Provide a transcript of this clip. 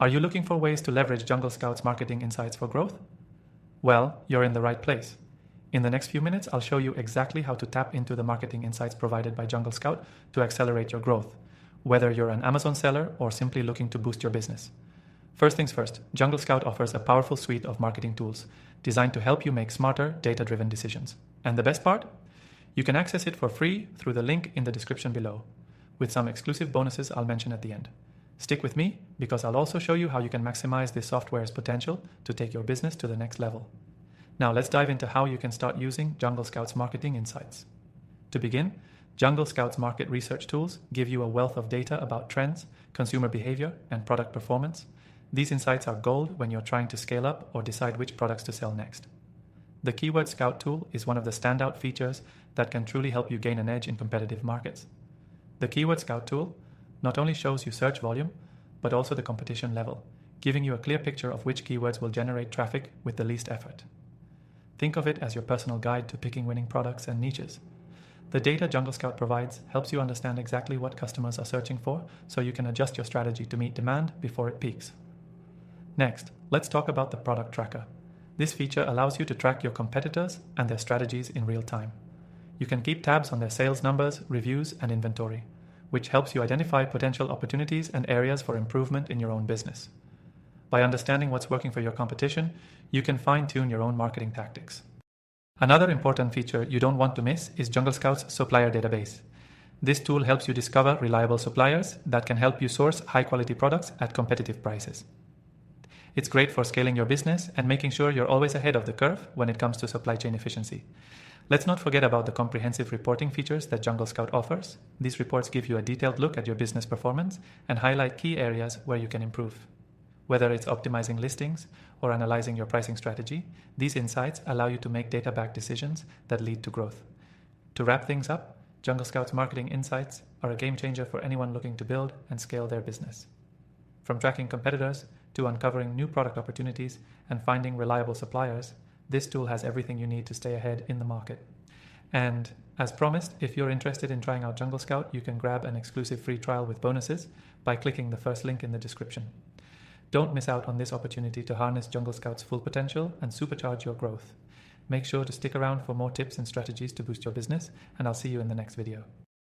Are you looking for ways to leverage JungleScout's marketing insights for growth? Well, you're in the right place. In the next few minutes, I'll show you exactly how to tap into the marketing insights provided by JungleScout to accelerate your growth, whether you're an Amazon seller or simply looking to boost your business. First things first, JungleScout offers a powerful suite of marketing tools designed to help you make smarter, data-driven decisions. And the best part? You can access it for free through the link in the description below, with some exclusive bonuses I'll mention at the end. Stick with me, because I'll also show you how you can maximize this software's potential to take your business to the next level. Now let's dive into how you can start using JungleScout's marketing insights. To begin, JungleScout's market research tools give you a wealth of data about trends, consumer behavior, and product performance. These insights are gold when you're trying to scale up or decide which products to sell next. The Keyword Scout tool is one of the standout features that can truly help you gain an edge in competitive markets. The Keyword Scout tool not only shows you search volume, but also the competition level, giving you a clear picture of which keywords will generate traffic with the least effort. Think of it as your personal guide to picking winning products and niches. The data JungleScout provides helps you understand exactly what customers are searching for, so you can adjust your strategy to meet demand before it peaks. Next, let's talk about the product tracker. This feature allows you to track your competitors and their strategies in real time. You can keep tabs on their sales numbers, reviews, and inventory, which helps you identify potential opportunities and areas for improvement in your own business. By understanding what's working for your competition, you can fine-tune your own marketing tactics. Another important feature you don't want to miss is JungleScout's supplier database. This tool helps you discover reliable suppliers that can help you source high-quality products at competitive prices. It's great for scaling your business and making sure you're always ahead of the curve when it comes to supply chain efficiency. Let's not forget about the comprehensive reporting features that JungleScout offers. These reports give you a detailed look at your business performance and highlight key areas where you can improve. Whether it's optimizing listings or analyzing your pricing strategy, these insights allow you to make data-backed decisions that lead to growth. To wrap things up, JungleScout's marketing insights are a game changer for anyone looking to build and scale their business. From tracking competitors to uncovering new product opportunities and finding reliable suppliers, this tool has everything you need to stay ahead in the market. And as promised, if you're interested in trying out JungleScout, you can grab an exclusive free trial with bonuses by clicking the first link in the description. Don't miss out on this opportunity to harness JungleScout's full potential and supercharge your growth. Make sure to stick around for more tips and strategies to boost your business, and I'll see you in the next video.